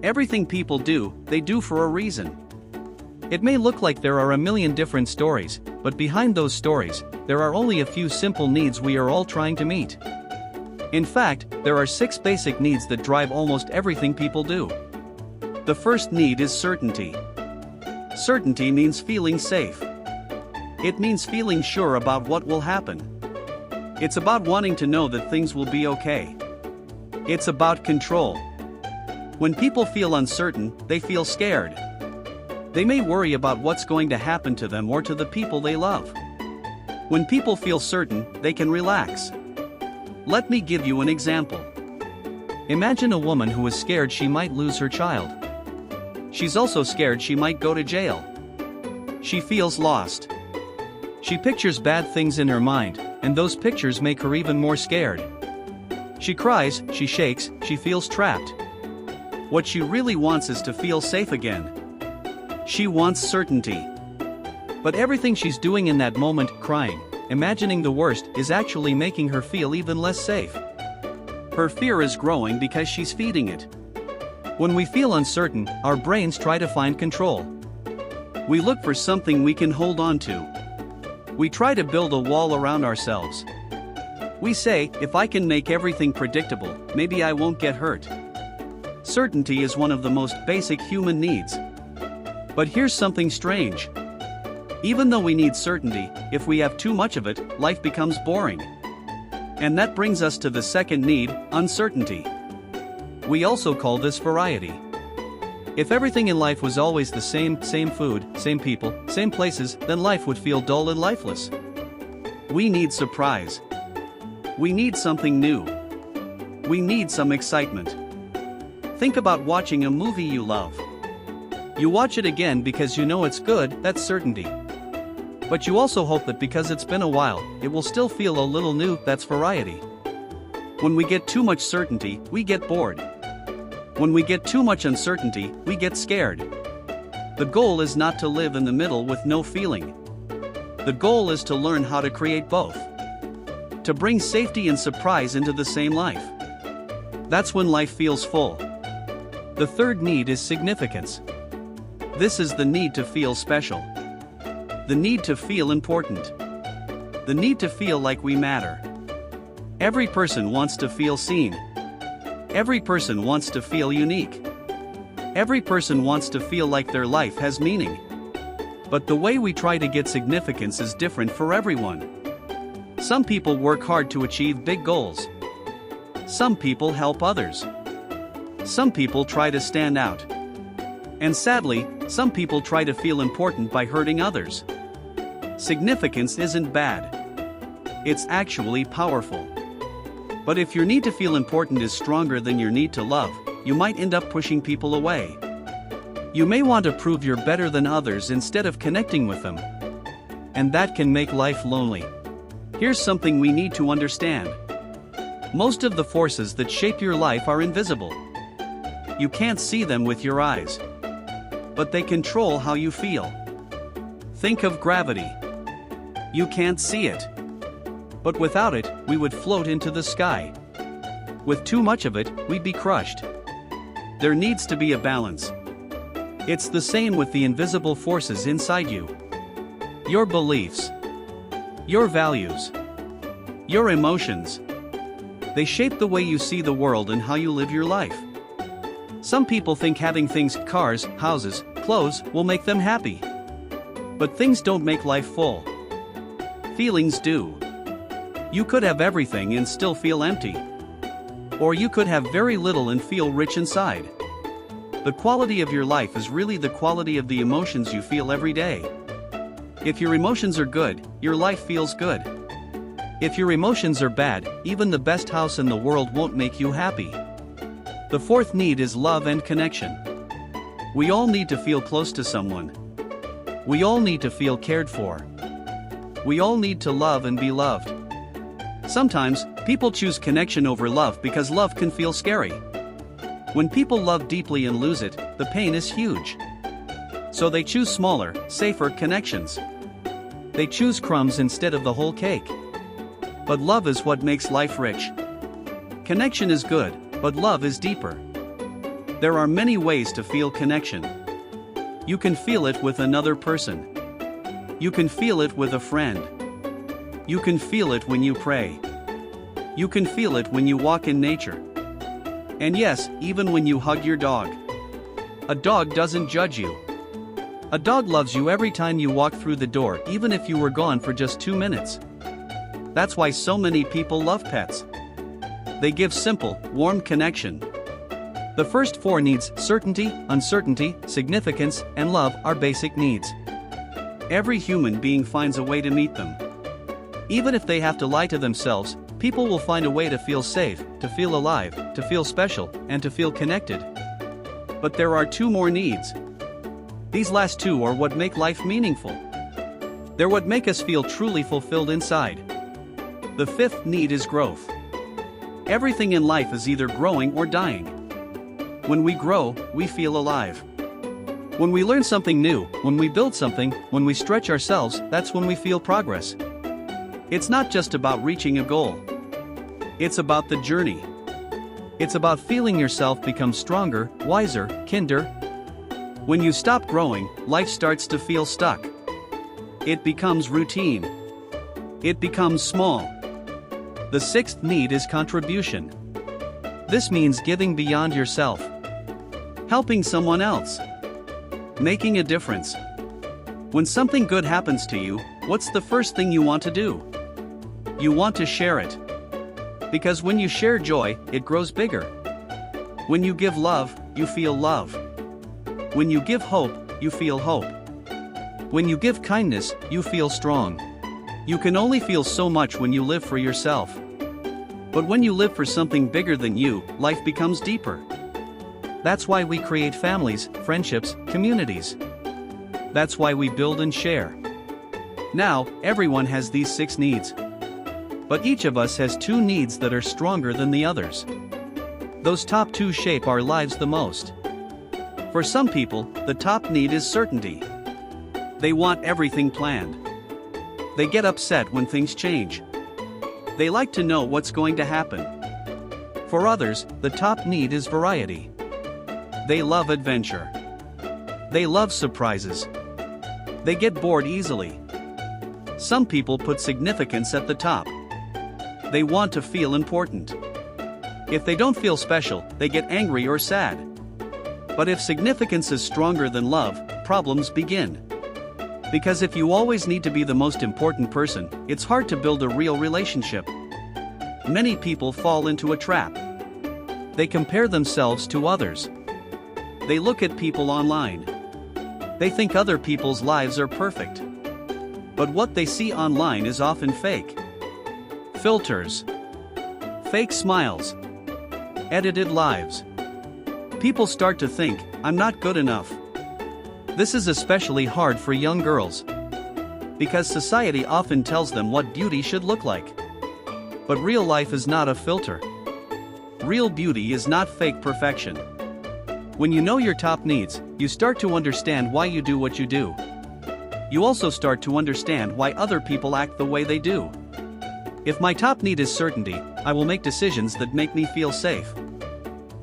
Everything people do, they do for a reason. It may look like there are a million different stories, but behind those stories, there are only a few simple needs we are all trying to meet. In fact, there are 6 basic needs that drive almost everything people do. The first need is certainty. Certainty means feeling safe. It means feeling sure about what will happen. It's about wanting to know that things will be okay. It's about control. When people feel uncertain, they feel scared. They may worry about what's going to happen to them or to the people they love. When people feel certain, they can relax. Let me give you an example. Imagine a woman who is scared she might lose her child. She's also scared she might go to jail. She feels lost. She pictures bad things in her mind, and those pictures make her even more scared. She cries, she shakes, she feels trapped. What she really wants is to feel safe again. She wants certainty. But everything she's doing in that moment, crying, imagining the worst, is actually making her feel even less safe. Her fear is growing because she's feeding it. When we feel uncertain, our brains try to find control. We look for something we can hold on to. We try to build a wall around ourselves. We say, if I can make everything predictable, maybe I won't get hurt. Certainty is one of the most basic human needs. But here's something strange. Even though we need certainty, if we have too much of it, life becomes boring. And that brings us to the second need, uncertainty. We also call this variety. If everything in life was always the same food, same people, same places, then life would feel dull and lifeless. We need surprise. We need something new. We need some excitement. Think about watching a movie you love. You watch it again because you know it's good, that's certainty. But you also hope that because it's been a while, it will still feel a little new, that's variety. When we get too much certainty, we get bored. When we get too much uncertainty, we get scared. The goal is not to live in the middle with no feeling. The goal is to learn how to create both. To bring safety and surprise into the same life. That's when life feels full. The third need is significance. This is the need to feel special. The need to feel important. The need to feel like we matter. Every person wants to feel seen. Every person wants to feel unique. Every person wants to feel like their life has meaning. But the way we try to get significance is different for everyone. Some people work hard to achieve big goals. Some people help others. Some people try to stand out. And sadly, some people try to feel important by hurting others. Significance isn't bad. It's actually powerful. But if your need to feel important is stronger than your need to love, you might end up pushing people away. You may want to prove you're better than others instead of connecting with them. And that can make life lonely. Here's something we need to understand. Most of the forces that shape your life are invisible. You can't see them with your eyes. But they control how you feel. Think of gravity. You can't see it. But without it, we would float into the sky. With too much of it, we'd be crushed. There needs to be a balance. It's the same with the invisible forces inside you. Your beliefs. Your values. Your emotions. They shape the way you see the world and how you live your life. Some people think having things, cars, houses, clothes, will make them happy. But things don't make life full. Feelings do. You could have everything and still feel empty. Or you could have very little and feel rich inside. The quality of your life is really the quality of the emotions you feel every day. If your emotions are good, your life feels good. If your emotions are bad, even the best house in the world won't make you happy. The fourth need is love and connection. We all need to feel close to someone. We all need to feel cared for. We all need to love and be loved. Sometimes, people choose connection over love because love can feel scary. When people love deeply and lose it, the pain is huge. So they choose smaller, safer connections. They choose crumbs instead of the whole cake. But love is what makes life rich. Connection is good, but love is deeper. There are many ways to feel connection. You can feel it with another person. You can feel it with a friend. You can feel it when you pray. You can feel it when you walk in nature. And yes, even when you hug your dog. A dog doesn't judge you. A dog loves you every time you walk through the door, even if you were gone for just 2 minutes. That's why so many people love pets. They give simple, warm connection. The first 4 needs, certainty, uncertainty, significance, and love, are basic needs. Every human being finds a way to meet them. Even if they have to lie to themselves, people will find a way to feel safe, to feel alive, to feel special, and to feel connected. But there are 2 more needs. These last 2 are what make life meaningful. They're what make us feel truly fulfilled inside. The 5th need is growth. Everything in life is either growing or dying. When we grow, we feel alive. When we learn something new, when we build something, when we stretch ourselves, that's when we feel progress. It's not just about reaching a goal. It's about the journey. It's about feeling yourself become stronger, wiser, kinder. When you stop growing, life starts to feel stuck. It becomes routine. It becomes small. The 6th need is contribution. This means giving beyond yourself. Helping someone else. Making a difference. When something good happens to you, what's the first thing you want to do? You want to share it. Because when you share joy, it grows bigger. When you give love, you feel love. When you give hope, you feel hope. When you give kindness, you feel strong. You can only feel so much when you live for yourself. But when you live for something bigger than you, life becomes deeper. That's why we create families, friendships, communities. That's why we build and share. Now, everyone has these 6 needs. But each of us has 2 needs that are stronger than the others. Those top 2 shape our lives the most. For some people, the top need is certainty. They want everything planned. They get upset when things change. They like to know what's going to happen. For others, the top need is variety. They love adventure. They love surprises. They get bored easily. Some people put significance at the top. They want to feel important. If they don't feel special, they get angry or sad. But if significance is stronger than love, problems begin. Because if you always need to be the most important person, it's hard to build a real relationship. Many people fall into a trap. They compare themselves to others. They look at people online. They think other people's lives are perfect. But what they see online is often fake. Filters. Fake smiles. Edited lives. People start to think, I'm not good enough. This is especially hard for young girls. Because society often tells them what beauty should look like. But real life is not a filter. Real beauty is not fake perfection. When you know your top needs, you start to understand why you do what you do. You also start to understand why other people act the way they do. If my top need is certainty, I will make decisions that make me feel safe.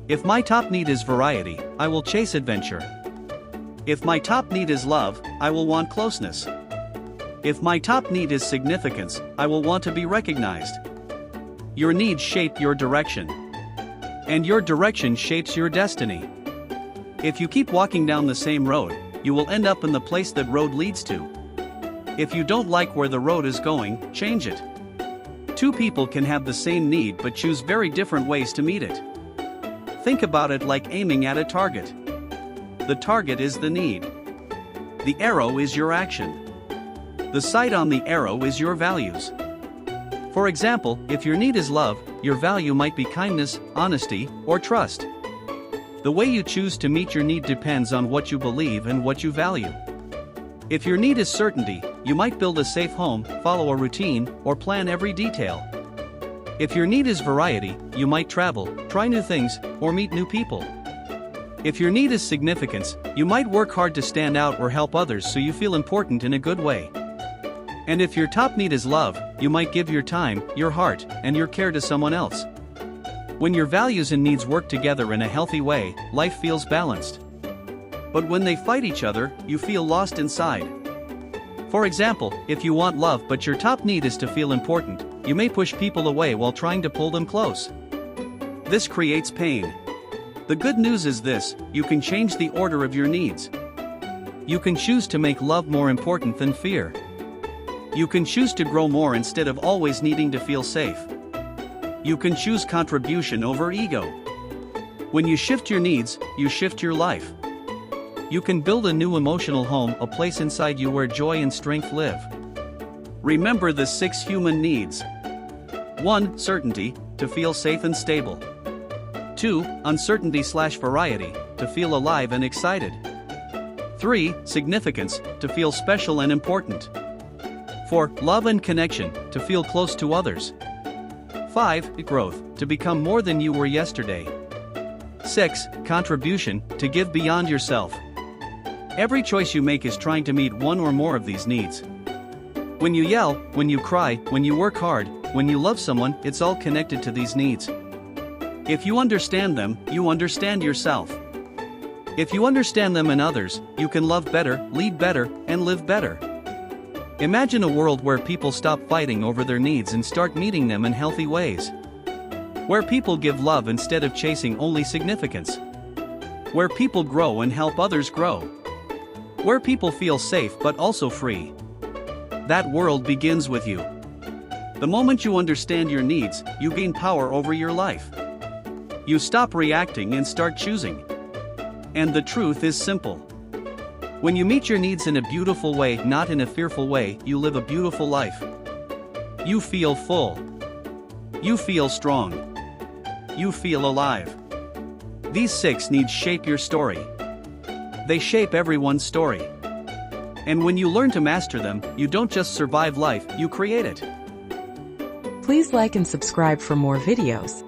If my top need is variety, I will chase adventure. If my top need is love, I will want closeness. If my top need is significance, I will want to be recognized. Your needs shape your direction. And your direction shapes your destiny. If you keep walking down the same road, you will end up in the place that road leads to. If you don't like where the road is going, change it. 2 people can have the same need but choose very different ways to meet it. Think about it like aiming at a target. The target is the need. The arrow is your action. The sight on the arrow is your values. For example, if your need is love, your value might be kindness, honesty, or trust. The way you choose to meet your need depends on what you believe and what you value. If your need is certainty, you might build a safe home, follow a routine, or plan every detail. If your need is variety, you might travel, try new things, or meet new people. If your need is significance, you might work hard to stand out or help others so you feel important in a good way. And if your top need is love, you might give your time, your heart, and your care to someone else. When your values and needs work together in a healthy way, life feels balanced. But when they fight each other, you feel lost inside. For example, if you want love but your top need is to feel important, you may push people away while trying to pull them close. This creates pain. The good news is this: you can change the order of your needs. You can choose to make love more important than fear. You can choose to grow more instead of always needing to feel safe. You can choose contribution over ego. When you shift your needs, you shift your life. You can build a new emotional home, a place inside you where joy and strength live. Remember the 6 human needs. 1. Certainty, to feel safe and stable. 2. Uncertainty/variety, to feel alive and excited. 3. Significance, to feel special and important. 4. Love and connection, to feel close to others. 5. Growth, to become more than you were yesterday. 6. Contribution, to give beyond yourself. Every choice you make is trying to meet one or more of these needs. When you yell, when you cry, when you work hard, when you love someone, it's all connected to these needs. If you understand them, you understand yourself. If you understand them in others, you can love better, lead better, and live better. Imagine a world where people stop fighting over their needs and start meeting them in healthy ways. Where people give love instead of chasing only significance. Where people grow and help others grow. Where people feel safe but also free. That world begins with you. The moment you understand your needs, you gain power over your life. You stop reacting and start choosing. And the truth is simple. When you meet your needs in a beautiful way, not in a fearful way, you live a beautiful life. You feel full. You feel strong. You feel alive. These 6 needs shape your story. They shape everyone's story. And when you learn to master them, you don't just survive life, you create it. Please like and subscribe for more videos.